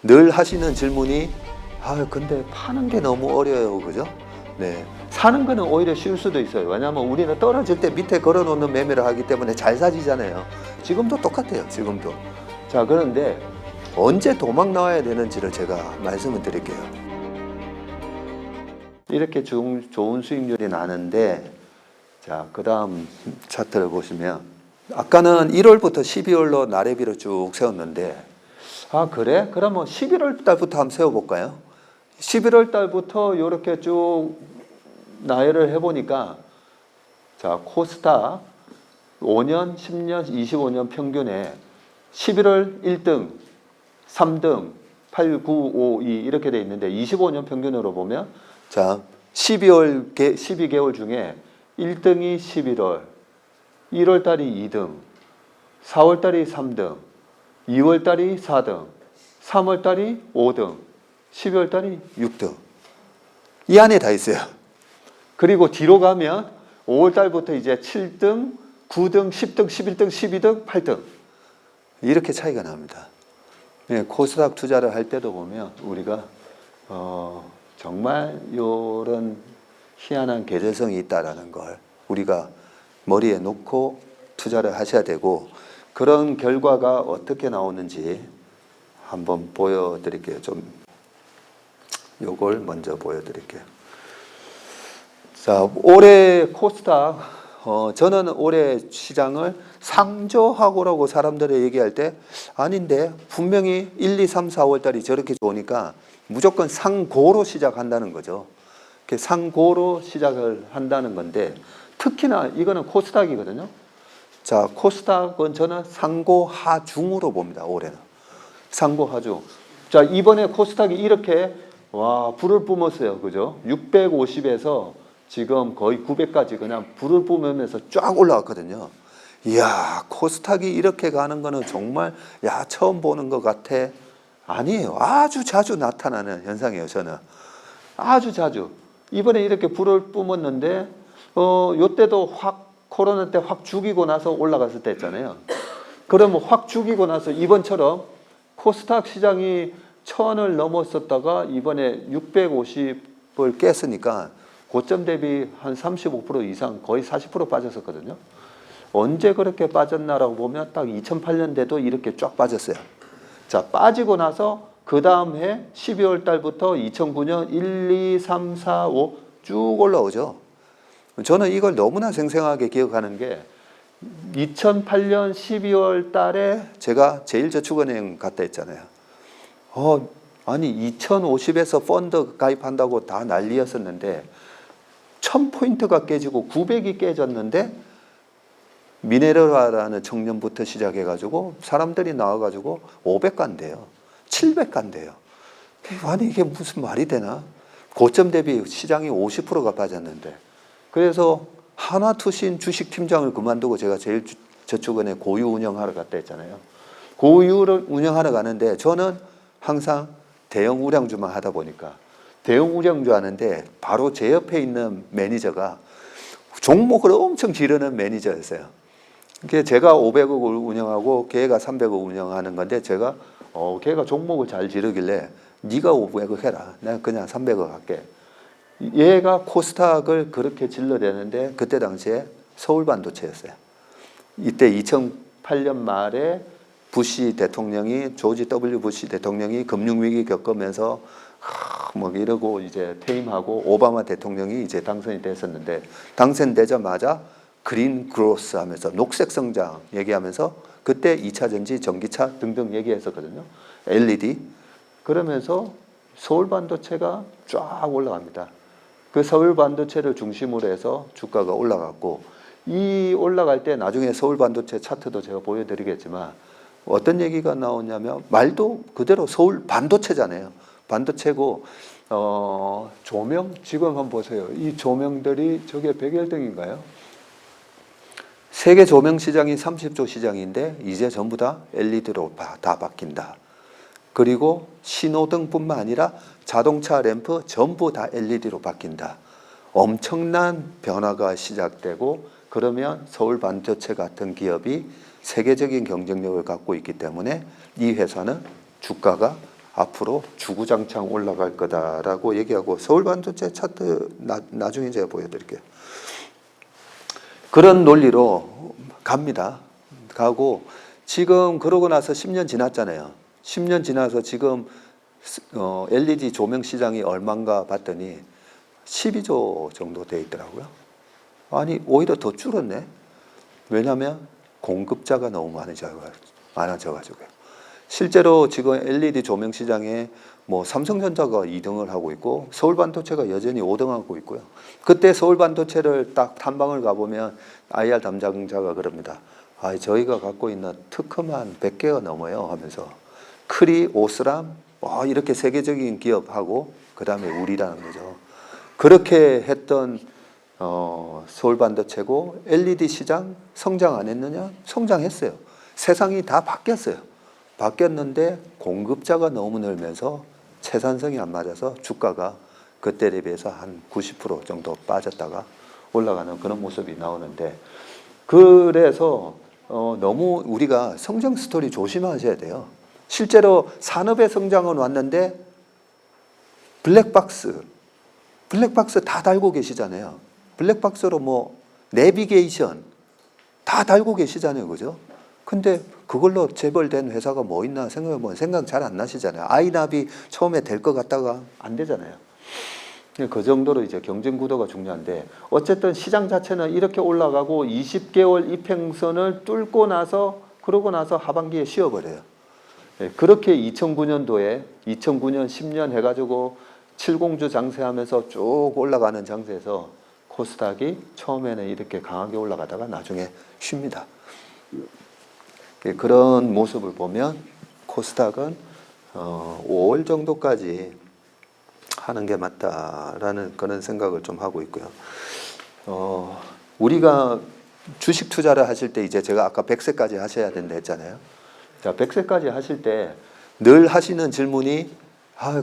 늘 하시는 질문이 근데 파는 게 너무 어려워요, 그죠? 네, 사는 거는 오히려 쉬울 수도 있어요. 왜냐하면 우리는 떨어질 때 밑에 걸어놓는 매매를 하기 때문에 잘 사지잖아요. 지금도 똑같아요, 지금도. 자, 그런데 언제 도망 나와야 되는지를 제가 말씀을 드릴게요. 이렇게 좋은 수익률이 나는데, 자, 그 다음 차트를 보시면 아까는 1월부터 12월로 나래비를 쭉 세웠는데, 그래? 그러면 11월 달부터 한번 세워볼까요? 11월 달부터 이렇게 쭉 나열을 해보니까, 자, 코스닥 5년, 10년, 25년 평균에 11월 1등, 3등, 8, 9, 5, 2 이렇게 돼 있는데 25년 평균으로 보면, 자, 12개월 중에 1등이 11월, 1월 달이 2등, 4월 달이 3등, 2월 달이 4등, 3월 달이 5등, 12월 달이 6등. 이 안에 다 있어요. 그리고 뒤로 가면 5월 달부터 이제 7등, 9등, 10등, 11등, 12등, 8등. 이렇게 차이가 납니다. 네, 코스닥 투자를 할 때도 보면 우리가 정말 이런 희한한 계절성이 있다라는 걸 우리가 머리에 놓고 투자를 하셔야 되고, 그런 결과가 어떻게 나오는지 한번 보여드릴게요. 요걸 먼저 보여드릴게요. 자, 올해 코스닥, 저는 올해 시장을 상저하고라고 사람들이 얘기할 때, 아닌데 분명히 1, 2, 3, 4월 달이 저렇게 좋으니까 무조건 상고로 시작한다는 거죠. 상고로 시작을 한다는 건데, 특히나 이거는 코스닥이거든요. 자, 코스닥은 저는 상고하중으로 봅니다, 올해는. 상고하중. 자, 이번에 코스닥이 이렇게, 불을 뿜었어요. 그죠? 650에서 지금 거의 900까지 그냥 불을 뿜으면서 쫙 올라왔거든요. 이야, 코스닥이 이렇게 가는 거는 정말, 처음 보는 것 같아. 아니에요. 아주 자주 나타나는 현상이에요, 저는. 아주 자주. 이번에 이렇게 불을 뿜었는데, 요때도 코로나 때 확 죽이고 나서 올라갔을 때 있잖아요. 그러면 확 죽이고 나서 이번처럼 코스닥 시장이 1000을 넘었었다가 이번에 650을 깼으니까 고점 대비 한 35% 이상, 거의 40% 빠졌었거든요. 언제 그렇게 빠졌나라고 보면 딱 2008년대도 이렇게 쫙 빠졌어요. 자, 빠지고 나서 그 다음 해 12월 달부터 2009년 1, 2, 3, 4, 5 쭉 올라오죠. 저는 이걸 너무나 생생하게 기억하는 게, 2008년 12월 달에 제가 제일저축은행 갔다 했잖아요. 아니 2050에서 펀드 가입한다고 다 난리였었는데 1000포인트가 깨지고 900이 깨졌는데, 미네르바라는 청년부터 시작해가지고 사람들이 나와가지고 500 간대요. 700 간대요. 아니 이게 무슨 말이 되나? 고점 대비 시장이 50%가 빠졌는데. 그래서 하나투신 주식팀장을 그만두고 제가 제일저축은행 고유 운영하러 갔다 했잖아요. 고유를 운영하러 가는데 저는 항상 대형 우량주만 하다 보니까 대형 우량주 하는데 바로 제 옆에 있는 매니저가 종목을 엄청 지르는 매니저였어요. 제가 500억을 운영하고 걔가 300억 운영하는 건데, 제가 걔가 종목을 잘 지르길래 네가 500억 해라, 내가 그냥 300억 할게. 얘가 코스닥을 그렇게 질러대는데 그때 당시에 서울반도체였어요. 이때 2008년 말에 조지 W 부시 대통령이 금융위기 겪으면서 이러고 이제 퇴임하고 오바마 대통령이 이제 당선이 됐었는데, 당선되자마자 그린 그로스 하면서 녹색 성장 얘기하면서 그때 2차 전지, 전기차 등등 얘기했었거든요. LED. 그러면서 서울 반도체가 쫙 올라갑니다. 그 서울 반도체를 중심으로 해서 주가가 올라갔고, 이 올라갈 때 나중에 서울 반도체 차트도 제가 보여드리겠지만 어떤 얘기가 나오냐면, 말도 그대로 서울 반도체잖아요. 반도체고, 조명 지금 한번 보세요. 이 조명들이 저게 백열등인가요? 세계 조명 시장이 30조 시장인데 이제 전부 다 LED로 다 바뀐다. 그리고 신호등뿐만 아니라 자동차 램프 전부 다 LED로 바뀐다. 엄청난 변화가 시작되고, 그러면 서울 반도체 같은 기업이 세계적인 경쟁력을 갖고 있기 때문에 이 회사는 주가가 앞으로 주구장창 올라갈 거다라고 얘기하고 서울 반도체 차트 나중에 제가 보여드릴게요. 그런 논리로 갑니다. 가고 지금 그러고 나서 10년 지났잖아요. 10년 지나서 지금 LED 조명 시장이 얼마인가 봤더니 12조 정도 돼 있더라고요. 아니 오히려 더 줄었네. 왜냐하면 공급자가 너무 많아져가지고요. 실제로 지금 LED 조명 시장에 뭐 삼성전자가 2등을 하고 있고 서울반도체가 여전히 5등하고 있고요. 그때 서울반도체를 딱 탐방을 가보면 IR 담당자가 그럽니다. 저희가 갖고 있는 특허만 100개가 넘어요 하면서 크리, 오스람 이렇게 세계적인 기업하고 그 다음에 우리라는 거죠. 그렇게 했던 서울반도체고 LED 시장 성장 안 했느냐? 성장했어요. 세상이 다 바뀌었어요. 바뀌었는데 공급자가 너무 늘면서 채산성이 안 맞아서 주가가 그때에 비해서 한 90% 정도 빠졌다가 올라가는 그런 모습이 나오는데 그래서 너무 우리가 성장 스토리 조심하셔야 돼요. 실제로 산업의 성장은 왔는데 블랙박스 다 달고 계시잖아요. 블랙박스로 뭐 내비게이션 다 달고 계시잖아요. 그죠? 근데 그걸로 재벌된 회사가 뭐 있나 생각해보면 생각 잘 안 나시잖아요. 아이나비 처음에 될 것 같다가 안 되잖아요. 그 정도로 이제 경쟁 구도가 중요한데 어쨌든 시장 자체는 이렇게 올라가고 20개월 이평선을 뚫고 나서 그러고 나서 하반기에 쉬어버려요. 그렇게 2009년도에 2009년 10년 해가지고 70주 장세하면서 쭉 올라가는 장세에서 코스닥이 처음에는 이렇게 강하게 올라가다가 나중에 쉽니다. 그런 모습을 보면 코스닥은 5월 정도까지 하는 게 맞다라는 그런 생각을 좀 하고 있고요. 우리가 주식 투자를 하실 때 이제 제가 아까 100세까지 하셔야 된다 했잖아요. 자, 100세까지 하실 때 늘 하시는 질문이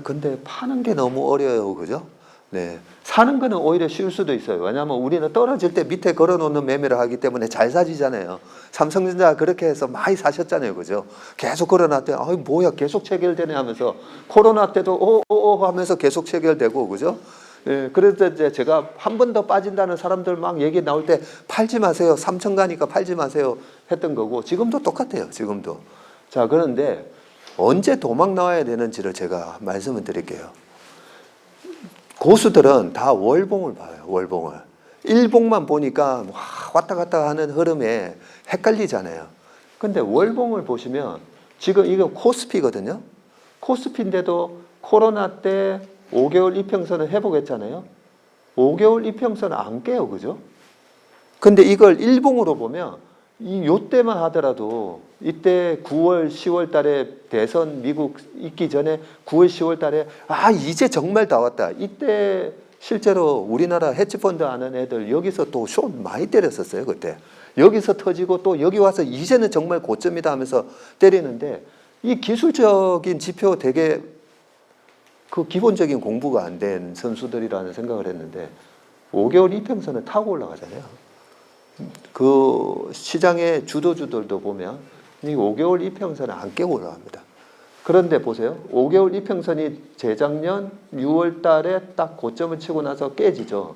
근데 파는 게 너무 어려워요. 그죠? 네. 사는 거는 오히려 쉬울 수도 있어요. 왜냐하면 우리는 떨어질 때 밑에 걸어놓는 매매를 하기 때문에 잘 사지잖아요. 삼성전자 그렇게 해서 많이 사셨잖아요. 그죠? 계속 걸어놨더니 뭐야 계속 체결되네 하면서 코로나 때도 하면서 계속 체결되고 그죠? 예, 그래서 이제 제가 한 번 더 빠진다는 사람들 막 얘기 나올 때 팔지 마세요. 3천 가니까 팔지 마세요 했던 거고 지금도 똑같아요. 지금도. 자, 그런데 언제 도망 나와야 되는지를 제가 말씀을 드릴게요. 고수들은 다 월봉을 봐요. 월봉을. 일봉만 보니까 왔다 갔다 하는 흐름에 헷갈리잖아요. 근데 월봉을 보시면 지금 이거 코스피거든요. 코스피인데도 코로나 때 5개월 이평선을 회복했잖아요. 5개월 이평선을 안 깨요. 그죠? 근데 이걸 일봉으로 보면 요때만 하더라도 이때 9월, 10월 달에 대선 미국 있기 전에 9월, 10월 달에 이제 정말 다 왔다. 이때 실제로 우리나라 헤지펀드 하는 애들 여기서 또 숏 많이 때렸었어요. 그때. 여기서 터지고 또 여기 와서 이제는 정말 고점이다 하면서 때리는데 이 기술적인 지표 되게 그 기본적인 공부가 안 된 선수들이라는 생각을 했는데 5개월 이평선을 타고 올라가잖아요. 그 시장의 주도주들도 보면 이 5개월 이평선을 안 깨고 올라갑니다. 그런데 보세요. 5개월 이평선이 재작년 6월 달에 딱 고점을 치고 나서 깨지죠.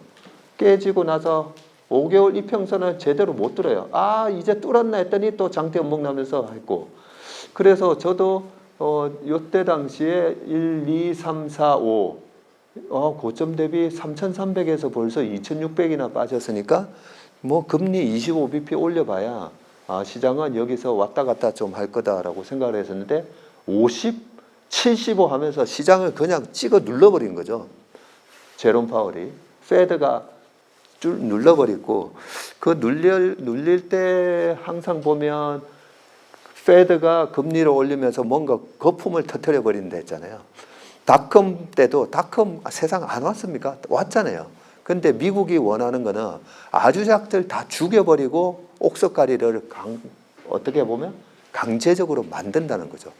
깨지고 나서 5개월 이평선을 제대로 못 뚫어요. 이제 뚫었나 했더니 또 장대 연봉 나면서 했고. 그래서 저도 요때 당시에 1, 2, 3, 4, 5 고점 대비 3,300에서 벌써 2,600이나 빠졌으니까 뭐 금리 25bp 올려봐야 시장은 여기서 왔다 갔다 좀 할 거다라고 생각을 했었는데 50, 75 하면서 시장을 그냥 찍어 눌러버린 거죠. 제롬 파월이. 페드가 줄 눌러버리고 그 눌릴 때 항상 보면 페드가 금리를 올리면서 뭔가 거품을 터뜨려 버린다 했잖아요. 닷컴 때도 닷컴 세상 안 왔습니까? 왔잖아요. 근데 미국이 원하는 거는 아주작들 다 죽여버리고 옥석가리를 어떻게 보면 강제적으로 만든다는 거죠.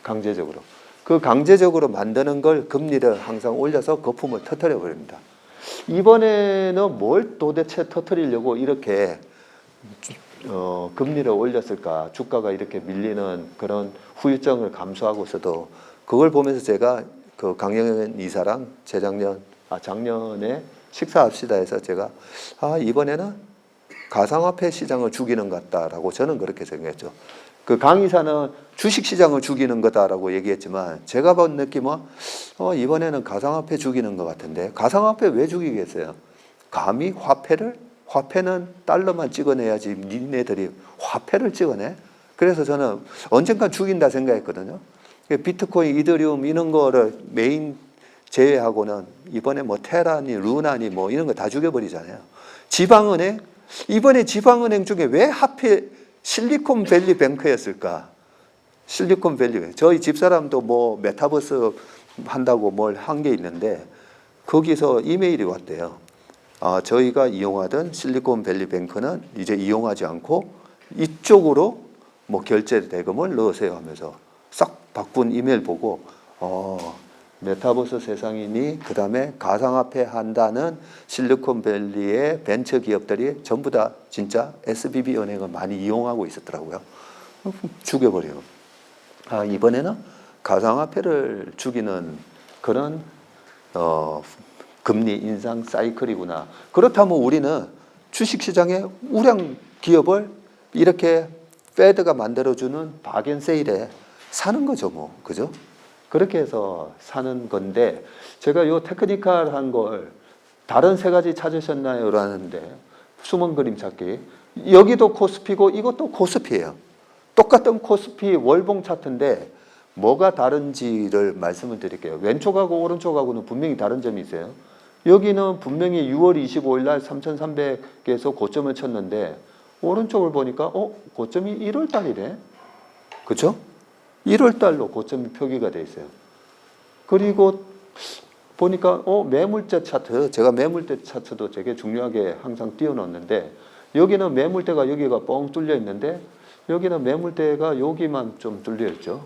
강제적으로. 그 강제적으로 만드는 걸 금리를 항상 올려서 거품을 터뜨려 버립니다. 이번에는 뭘 도대체 터뜨리려고 이렇게 금리를 올렸을까? 주가가 이렇게 밀리는 그런 후유증을 감수하고서도 그걸 보면서 제가 그 강영현 이사랑 작년에 식사합시다 해서 제가 이번에는 가상화폐 시장을 죽이는 것 같다라고 저는 그렇게 생각했죠. 그 강 이사는 주식 시장을 죽이는 거다라고 얘기했지만 제가 본 느낌은 이번에는 가상화폐 죽이는 것 같은데 가상화폐 왜 죽이겠어요? 감히 화폐는 달러만 찍어내야지 니네들이 화폐를 찍어내? 그래서 저는 언젠간 죽인다 생각했거든요. 비트코인, 이더리움 이런 거를 메인 제외하고는 이번에 뭐 테라니, 루나니 뭐 이런 거 다 죽여버리잖아요. 지방은행, 이번에 지방은행 중에 왜 하필 실리콘밸리 뱅크였을까? 실리콘밸리. 저희 집사람도 뭐 메타버스 한다고 뭘 한 게 있는데 거기서 이메일이 왔대요. 저희가 이용하던 실리콘밸리 뱅크는 이제 이용하지 않고 이쪽으로 뭐 결제 대금을 넣으세요 하면서 싹 바꾼 이메일 보고 메타버스 세상이니 그다음에 가상화폐 한다는 실리콘밸리의 벤처 기업들이 전부 다 진짜 SBB 은행을 많이 이용하고 있었더라고요. 죽여버려요. 이번에는 가상화폐를 죽이는 그런 금리 인상 사이클이구나. 그렇다면 우리는 주식시장의 우량 기업을 이렇게 페드가 만들어주는 박앤세일에 사는 거죠, 뭐. 그죠? 그렇게 해서 사는 건데, 제가 요 테크니컬한 걸 다른 세 가지 찾으셨나요? 라는데, 숨은 그림 찾기. 여기도 코스피고 이것도 코스피예요. 똑같은 코스피 월봉 차트인데, 뭐가 다른지를 말씀을 드릴게요. 왼쪽하고 오른쪽하고는 분명히 다른 점이 있어요. 여기는 분명히 6월 25일 날 3,300에서 고점을 쳤는데, 오른쪽을 보니까, 고점이 1월 달이래. 그죠? 1월 달로 고점이 표기가 돼 있어요. 그리고 보니까 매물대 차트, 제가 매물대 차트도 되게 중요하게 항상 띄워놓는데 여기는 매물대가 여기가 뻥 뚫려 있는데 여기는 매물대가 여기만 좀 뚫려 있죠.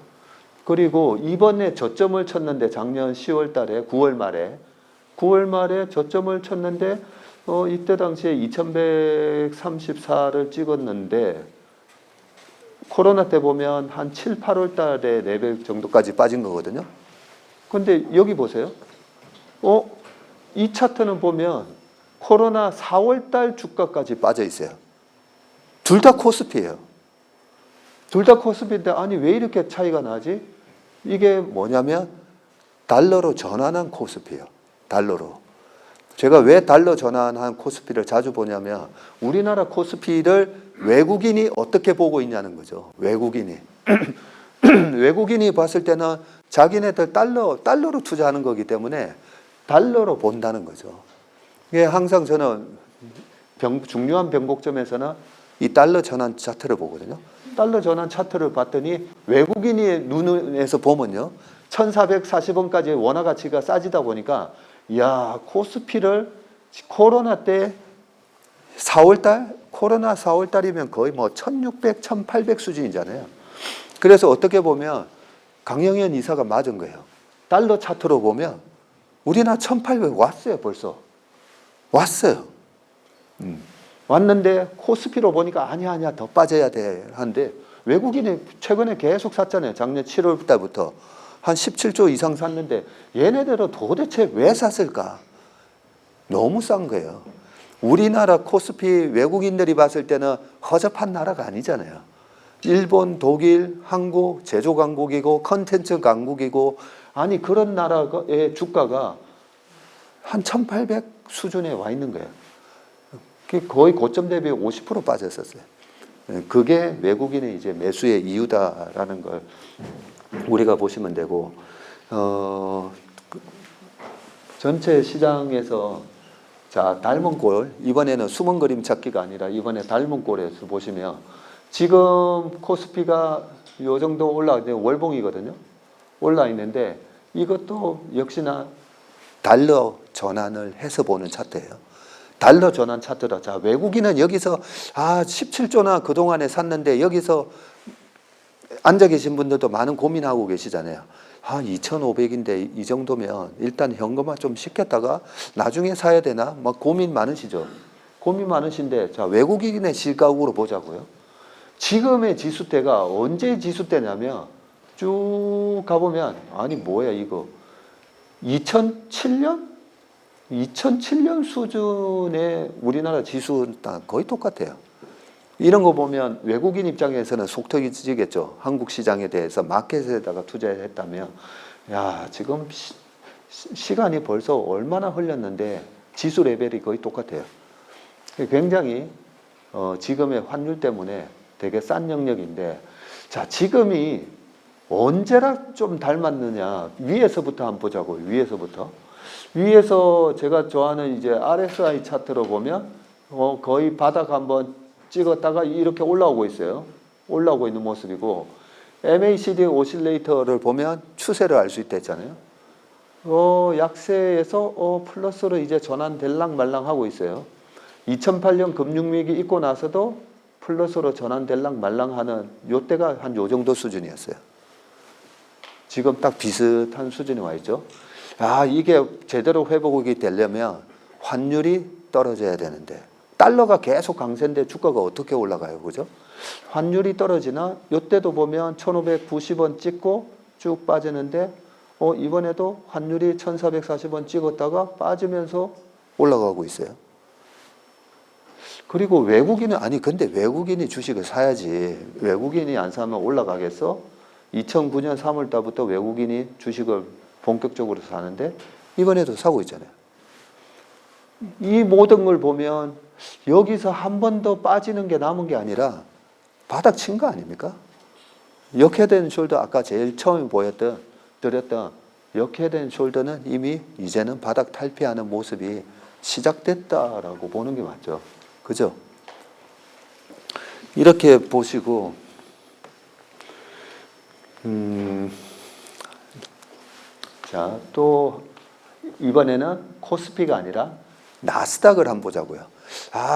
그리고 이번에 저점을 쳤는데 작년 10월 달에 9월 말에 저점을 쳤는데 이때 당시에 2134를 찍었는데 코로나 때 보면 한 7, 8월 달에 레벨 정도까지 빠진 거거든요. 근데 여기 보세요. 이 차트는 보면 코로나 4월 달 주가까지 빠져 있어요. 둘 다 코스피예요. 둘 다 코스피인데 아니 왜 이렇게 차이가 나지? 이게 뭐냐면 달러로 전환한 코스피예요. 달러로. 제가 왜 달러 전환한 코스피를 자주 보냐면 우리나라 코스피를 외국인이 어떻게 보고 있냐는 거죠. 외국인이. 외국인이 봤을 때는 자기네들 달러로 투자하는 거기 때문에 달러로 본다는 거죠. 이게 항상 저는 중요한 변곡점에서는 이 달러 전환 차트를 보거든요. 달러 전환 차트를 봤더니 외국인의 눈에서 보면요. 1440원까지 원화 가치가 싸지다 보니까 코스피를 코로나 때 4월달? 코로나 4월달이면 거의 뭐 1600, 1800 수준이잖아요. 그래서 어떻게 보면 강영현 이사가 맞은 거예요. 달러 차트로 보면 우리나라 1800 왔어요, 벌써. 왔어요. 왔는데 코스피로 보니까 아니야, 더 빠져야 돼. 하는데 외국인이 최근에 계속 샀잖아요. 작년 7월 달부터. 한 17조 이상 샀는데 얘네들은 도대체 왜 샀을까? 너무 싼 거예요. 우리나라 코스피 외국인들이 봤을 때는 허접한 나라가 아니잖아요. 일본, 독일, 한국 제조 강국이고 컨텐츠 강국이고 아니 그런 나라의 주가가 한 1800 수준에 와 있는 거예요. 거의 고점 대비 50% 빠졌었어요. 그게 외국인의 이제 매수의 이유다라는 걸 우리가 보시면 되고 전체 시장에서 자 닮은 꼴 이번에는 숨은 그림 찾기가 아니라 이번에 닮은 꼴에서 보시면 지금 코스피가 요 정도 월봉이거든요. 올라 있는데 이것도 역시나 달러 전환을 해서 보는 차트예요. 달러 전환 차트다. 자 외국인은 여기서 17조나 그동안에 샀는데 여기서 앉아 계신 분들도 많은 고민하고 계시잖아요. 2,500인데 이 정도면 일단 현금화 좀 시켰다가 나중에 사야 되나? 막 고민 많으시죠? 고민 많으신데 자 외국인의 시각으로 보자고요. 지금의 지수대가 언제 지수대냐면 쭉 가보면 아니 뭐야 이거 2007년 수준의 우리나라 지수는 거의 똑같아요. 이런 거 보면 외국인 입장에서는 속 터지겠죠. 한국 시장에 대해서 마켓에다가 투자했다면 야 지금 시간이 벌써 얼마나 흘렸는데 지수 레벨이 거의 똑같아요. 굉장히 지금의 환율 때문에 되게 싼 영역인데 자 지금이 언제랑 좀 닮았느냐 위에서부터 한번 보자고요. 위에서 제가 좋아하는 이제 RSI 차트로 보면 거의 바닥 한번 찍었다가 이렇게 올라오고 있어요. 올라오고 있는 모습이고 MACD 오실레이터를 보면 추세를 알 수 있다 했잖아요. 약세에서 플러스로 이제 전환될랑 말랑 하고 있어요. 2008년 금융위기 있고 나서도 플러스로 전환될랑 말랑 하는 요때가 한 요 정도 수준이었어요. 지금 딱 비슷한 수준에 와 있죠. 이게 제대로 회복이 되려면 환율이 떨어져야 되는데 달러가 계속 강세인데 주가가 어떻게 올라가요, 그죠? 환율이 떨어지나 요때도 보면 1,590원 찍고 쭉 빠지는데 이번에도 환율이 1,440원 찍었다가 빠지면서 올라가고 있어요. 그리고 외국인은 근데 외국인이 주식을 사야지. 외국인이 안 사면 올라가겠어? 2009년 3월 달부터 외국인이 주식을 본격적으로 사는데 이번에도 사고 있잖아요. 이 모든 걸 보면 여기서 한 번 더 빠지는 게 남은 게 아니라 바닥 친 거 아닙니까? 역헤드 숄더 아까 제일 처음에 드렸던 역헤드 숄더는 이미 이제는 바닥 탈피하는 모습이 시작됐다라고 보는 게 맞죠. 그죠? 이렇게 보시고 자, 또 이번에는 코스피가 아니라 나스닥을 한번 보자고요.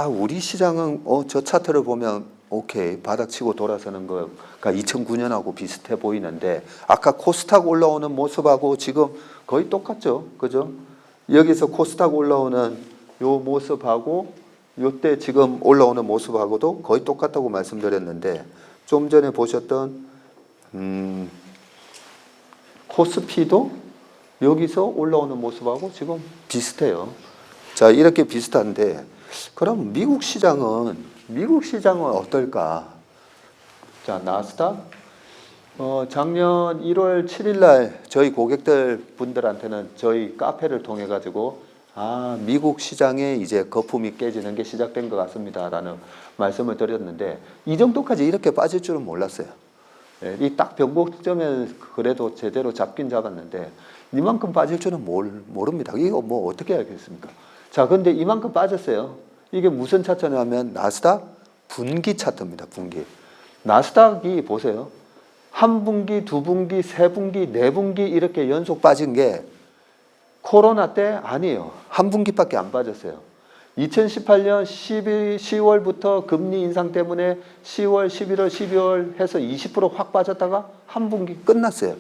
우리 시장은 저 차트를 보면 오케이 바닥 치고 돌아서는 거가 2009년하고 비슷해 보이는데 아까 코스닥 올라오는 모습하고 지금 거의 똑같죠, 그죠? 여기서 코스닥 올라오는 요 모습하고 요때 지금 올라오는 모습하고도 거의 똑같다고 말씀드렸는데 좀 전에 보셨던 코스피도 여기서 올라오는 모습하고 지금 비슷해요. 자, 이렇게 비슷한데 그럼 미국 시장은 어떨까? 자, 나스닥 작년 1월 7일 날 저희 고객들 분들한테는 저희 카페를 통해 가지고 미국 시장에 이제 거품이 깨지는 게 시작된 것 같습니다라는 말씀을 드렸는데 이 정도까지 이렇게 빠질 줄은 몰랐어요. 이 딱 변곡점에 그래도 제대로 잡긴 잡았는데 이만큼 빠질 줄은 모릅니다. 이거 뭐 어떻게 알겠습니까? 자, 근데 이만큼 빠졌어요. 이게 무슨 차트냐면 나스닥 분기 차트입니다. 분기. 나스닥이 보세요. 한 분기, 두 분기, 세 분기, 네 분기 이렇게 연속 빠진 게 코로나 때 아니에요. 한 분기밖에 안 빠졌어요. 2018년 10월부터 금리 인상 때문에 10월, 11월, 12월 해서 20% 확 빠졌다가 한 분기 끝났어요.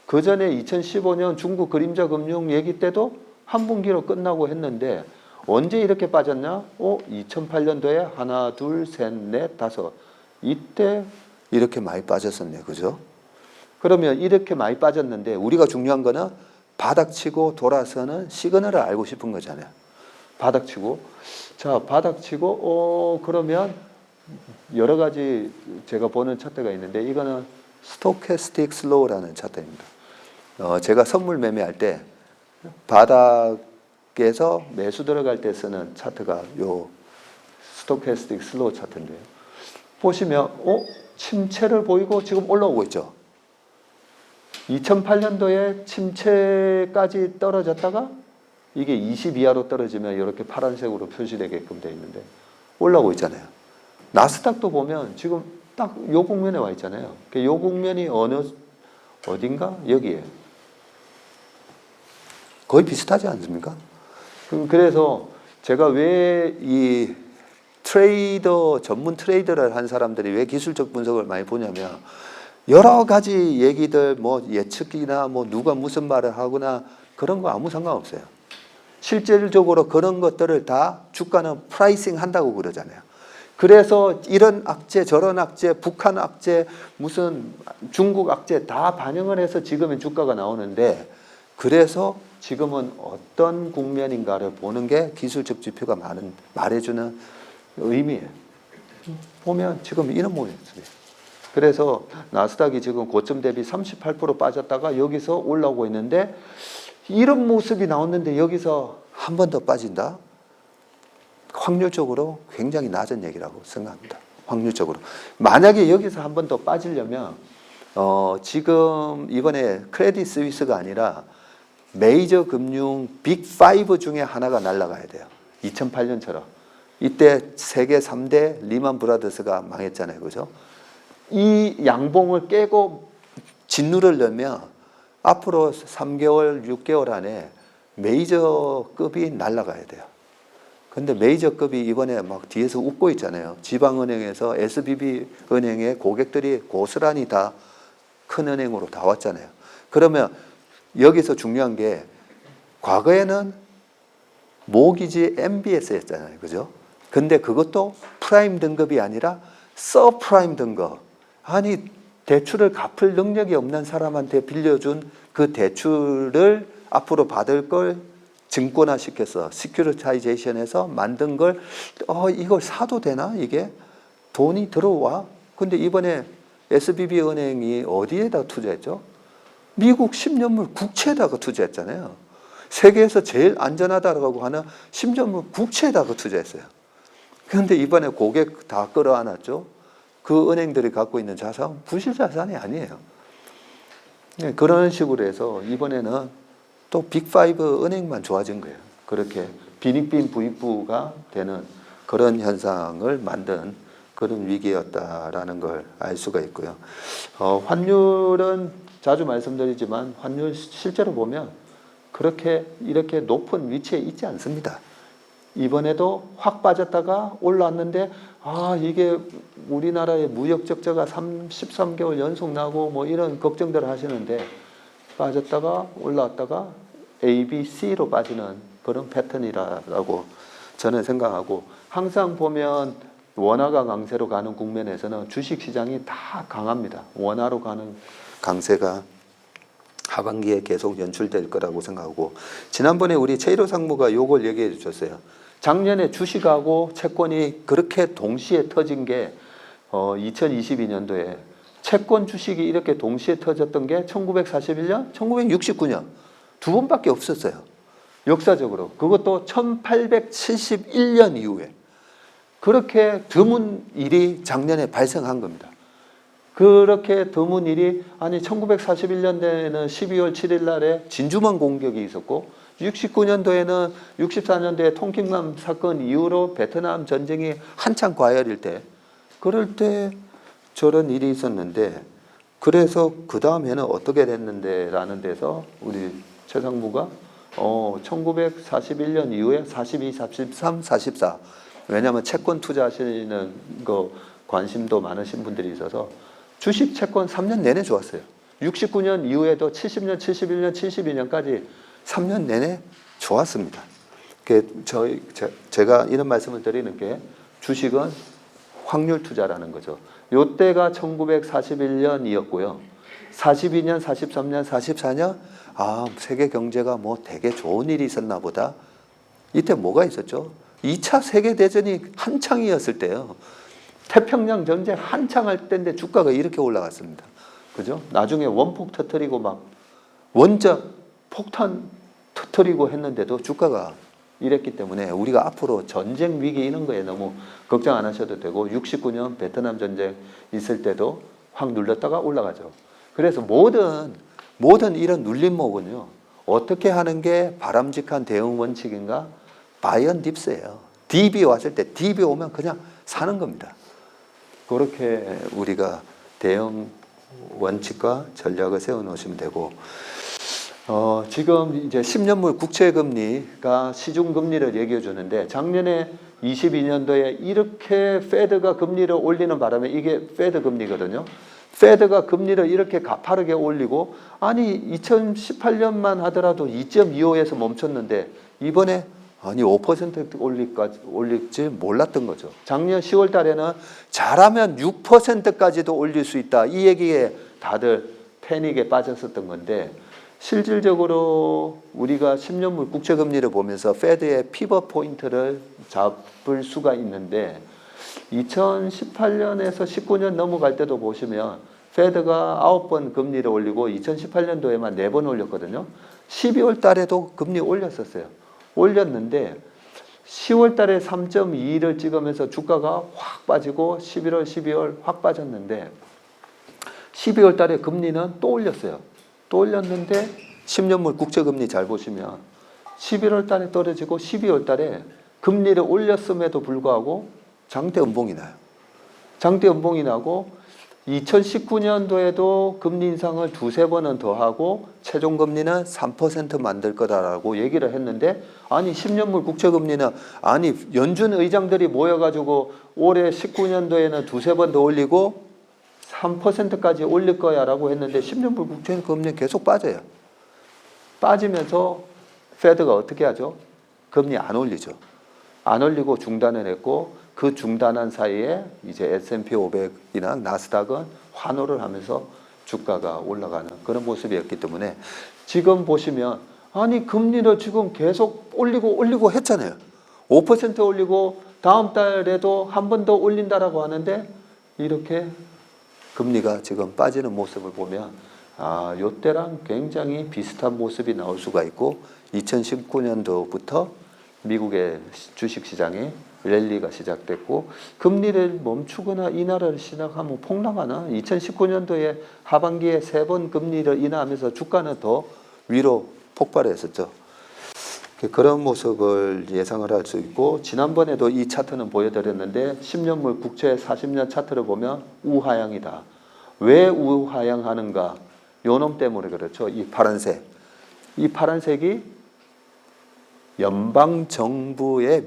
그 전에 2015년 중국 그림자 금융 얘기 때도 한 분기로 끝나고 했는데 언제 이렇게 빠졌냐? 2008년도에 하나, 둘, 셋, 넷, 다섯. 이때 이렇게 많이 빠졌었네. 그죠? 그러면 이렇게 많이 빠졌는데 우리가 중요한 거는 바닥치고 돌아서는 시그널을 알고 싶은 거잖아요. 바닥치고. 자, 바닥치고, 그러면 여러 가지 제가 보는 차트가 있는데 이거는 스토캐스틱 슬로우라는 차트입니다. 제가 선물 매매할 때 바닥에서 매수 들어갈 때 쓰는 차트가 요 스토캐스틱 슬로우 차트인데요. 보시면, 침체를 보이고 지금 올라오고 있죠. 2008년도에 침체까지 떨어졌다가 이게 20 이하로 떨어지면 이렇게 파란색으로 표시되게끔 되어 있는데 올라오고 있잖아요. 나스닥도 보면 지금 딱 요 국면에 와 있잖아요. 요 국면이 어딘가? 여기에. 거의 비슷하지 않습니까? 그래서 제가 왜 이 전문 트레이더를 한 사람들이 왜 기술적 분석을 많이 보냐면 여러 가지 얘기들 예측이나 누가 무슨 말을 하거나 그런 거 아무 상관없어요. 실질적으로 그런 것들을 다 주가는 프라이싱 한다고 그러잖아요. 그래서 이런 악재, 저런 악재, 북한 악재, 무슨 중국 악재 다 반영을 해서 지금의 주가가 나오는데, 그래서 지금은 어떤 국면인가를 보는 게 기술적 지표가 말해주는 의미예요. 보면 지금 이런 모습이에요. 그래서 나스닥이 지금 고점 대비 38% 빠졌다가 여기서 올라오고 있는데, 이런 모습이 나왔는데 여기서 한 번 더 빠진다? 확률적으로 굉장히 낮은 얘기라고 생각합니다. 확률적으로. 만약에 여기서 한 번 더 빠지려면 지금 이번에 크레딧 스위스가 아니라 메이저 금융 빅5 중에 하나가 날아가야 돼요. 2008년처럼. 이때 세계 3대 리만 브라더스가 망했잖아요. 그죠? 이 양봉을 깨고 진루를 넣으면 앞으로 3개월, 6개월 안에 메이저급이 날아가야 돼요. 근데 메이저급이 이번에 막 뒤에서 웃고 있잖아요. 지방은행에서 SBB 은행의 고객들이 고스란히 다 큰 은행으로 다 왔잖아요. 그러면 여기서 중요한 게, 과거에는 모기지 MBS였잖아요. 그죠? 근데 그것도 프라임 등급이 아니라 서프라임 등급. 아니, 대출을 갚을 능력이 없는 사람한테 빌려준 그 대출을 앞으로 받을 걸 증권화 시켜서 시큐리타이제이션해서 만든 걸 이걸 사도 되나? 이게 돈이 들어와. 근데 이번에 SBB 은행이 어디에다 투자했죠? 미국 10년물 국채에다가 투자했잖아요. 세계에서 제일 안전하다고 하는 10년물 국채에다가 투자했어요. 그런데 이번에 고객 다 끌어안았죠. 그 은행들이 갖고 있는 자산 부실 자산이 아니에요. 그런 식으로 해서 이번에는 또 빅5 은행만 좋아진 거예요. 그렇게 빈익빈 부익부가 되는 그런 현상을 만든 그런 위기였다라는 걸 알 수가 있고요. 환율은 자주 말씀드리지만 환율 실제로 보면 그렇게 이렇게 높은 위치에 있지 않습니다. 이번에도 확 빠졌다가 올라왔는데, 이게 우리나라의 무역 적자가 13개월 연속 나고 뭐 이런 걱정들을 하시는데, 빠졌다가 올라왔다가 A, B, C로 빠지는 그런 패턴이라고 저는 생각하고, 항상 보면 원화가 강세로 가는 국면에서는 주식시장이 다 강합니다. 원화로 가는 강세가 하반기에 계속 연출될 거라고 생각하고, 지난번에 우리 최일호 상무가 요걸 얘기해 주셨어요. 작년에 주식하고 채권이 그렇게 동시에 터진 게 2022년도에 채권 주식이 이렇게 동시에 터졌던 게 1941년, 1969년 두 번밖에 없었어요. 역사적으로. 그것도 1871년 이후에. 그렇게 드문 일이 작년에 발생한 겁니다. 그렇게 드문 일이, 아니 1941년도에는 12월 7일 날에 진주만 공격이 있었고, 69년도에는 64년도에 통킹남 사건 이후로 베트남 전쟁이 한창 과열일 때, 그럴 때 저런 일이 있었는데, 그래서 그 다음에는 어떻게 됐는데 라는 데서 우리 최 상무가 1941년 이후에 42, 43, 44, 왜냐하면 채권 투자하시는 거 관심도 많으신 분들이 있어서 주식 채권 3년 내내 좋았어요. 69년 이후에도 70년, 71년, 72년까지 3년 내내 좋았습니다. 제가 이런 말씀을 드리는 게, 주식은 확률 투자라는 거죠. 요때가 1941년이었고요. 42년, 43년, 44년, 세계 경제가 뭐 되게 좋은 일이 있었나 보다. 이때 뭐가 있었죠? 2차 세계대전이 한창이었을 때요. 태평양 전쟁 한창 할 때인데 주가가 이렇게 올라갔습니다. 그죠? 나중에 원폭 터뜨리고 막 원자 폭탄 터뜨리고 했는데도 주가가 이랬기 때문에, 우리가 앞으로 전쟁 위기 이런 거에 너무 걱정 안 하셔도 되고, 69년 베트남 전쟁 있을 때도 확 눌렀다가 올라가죠. 그래서 모든 이런 눌림목은요, 어떻게 하는 게 바람직한 대응 원칙인가? 바이언 딥스예요. 딥이 왔을 때, 딥이 오면 그냥 사는 겁니다. 그렇게 우리가 대응 원칙과 전략을 세워 놓으시면 되고, 지금 이제 10년물 국채 금리가 시중 금리를 얘기해 주는데, 작년에 22년도에 이렇게 페드가 금리를 올리는 바람에, 이게 페드 금리거든요. 페드가 금리를 이렇게 가파르게 올리고, 아니 2018년만 하더라도 2.25에서 멈췄는데, 이번에 아니 5% 올릴지 몰랐던 거죠. 작년 10월 달에는 잘하면 6%까지도 올릴 수 있다. 이 얘기에 다들 패닉에 빠졌었던 건데 실질적으로 우리가 10년물 국채금리를 보면서 페드의 피벗 포인트를 잡을 수가 있는데 2018년에서 19년 넘어갈 때도 보시면 페드가 9번 금리를 올리고 2018년도에만 4번 올렸거든요. 12월 달에도 금리 올렸었어요. 올렸는데 10월 달에 3.2를 찍으면서 주가가 확 빠지고 11월, 12월 확 빠졌는데 12월 달에 금리는 또 올렸어요. 또 올렸는데 10년물 국채금리 잘 보시면 11월 달에 떨어지고 12월 달에 금리를 올렸음에도 불구하고 장대 연봉이 나요. 장대 연봉이 나고 2019년도에도 금리 인상을 2-3번은 더 하고 최종 금리는 3% 만들 거다라고 얘기를 했는데 아니 10년물 국채금리는 아니 연준 의장들이 모여가지고 올해 19년도에는 2-3번 더 올리고 3%까지 올릴 거야 라고 했는데 10년물 국채금리는 계속 빠져요. 빠지면서 페드가 어떻게 하죠? 금리 안 올리죠. 안 올리고 중단을 했고 그 중단한 사이에 이제 S&P 500이나 나스닥은 환호를 하면서 주가가 올라가는 그런 모습이었기 때문에 지금 보시면 아니 금리를 지금 계속 올리고 했잖아요. 5% 올리고 다음 달에도 한 번 더 올린다라고 하는데 이렇게 금리가 지금 빠지는 모습을 보면 아, 요때랑 굉장히 비슷한 모습이 나올 수가 있고 2019년도부터 미국의 주식시장에 랠리가 시작됐고 금리를 멈추거나 인하를 시작하면 폭락하나 2019년도에 하반기에 3번 금리를 인하하면서 주가는 더 위로 폭발했었죠. 그런 모습을 예상을 할 수 있고 지난번에도 이 차트는 보여드렸는데 10년물 국채 40년 차트를 보면 우하향이다. 왜 우하향하는가? 요놈 때문에 그렇죠. 이 파란색. 이 파란색이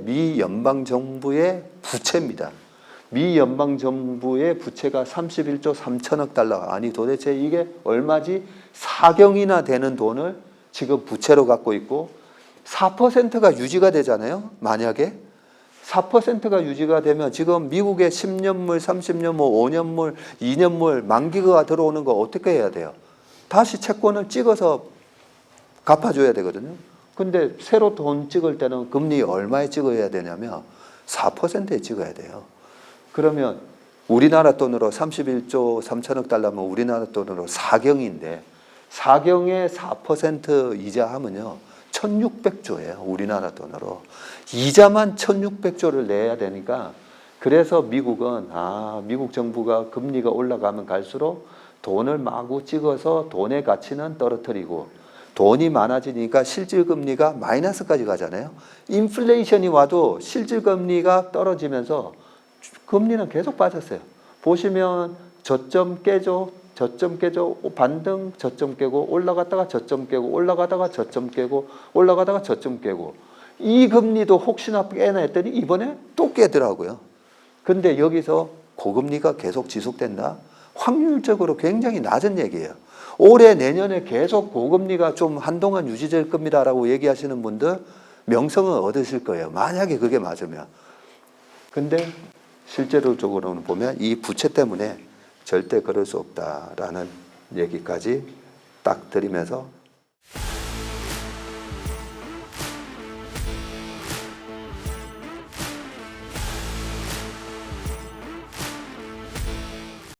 미 연방정부의 부채입니다. 미 연방정부의 부채가 31조 3천억 달러. 아니 도대체 이게 얼마지? 4경이나 되는 돈을 지금 부채로 갖고 있고 4%가 유지가 되잖아요. 만약에 4%가 유지가 되면 지금 미국의 10년물, 30년물, 5년물, 2년물 만기가 들어오는 거 어떻게 해야 돼요? 다시 채권을 찍어서 갚아줘야 되거든요. 근데 새로 돈 찍을 때는 금리 얼마에 찍어야 되냐면 4%에 찍어야 돼요. 그러면 우리나라 돈으로 31조 3천억 달러면 우리나라 돈으로 4경인데 4경에 4% 이자 하면요. 1600조예요. 우리나라 돈으로. 이자만 1600조를 내야 되니까 그래서 미국은 미국 정부가 금리가 올라가면 갈수록 돈을 마구 찍어서 돈의 가치는 떨어뜨리고 돈이 많아지니까 실질금리가 마이너스까지 가잖아요. 인플레이션이 와도 실질금리가 떨어지면서 금리는 계속 빠졌어요. 보시면 저점 깨죠. 반등 저점 깨고 올라갔다가 저점 깨고 올라가다가 저점 깨고 올라가다가 저점 깨고 이 금리도 혹시나 깨나 했더니 이번에 또 깨더라고요. 근데 여기서 고금리가 계속 지속된다? 확률적으로 굉장히 낮은 얘기예요. 올해 내년에 계속 고금리가 좀 한동안 유지될 겁니다라고 얘기하시는 분들 명성은 얻으실 거예요. 만약에 그게 맞으면. 근데 실제로적으로는 보면 이 부채 때문에 절대 그럴 수 없다라는 얘기까지 딱 드리면서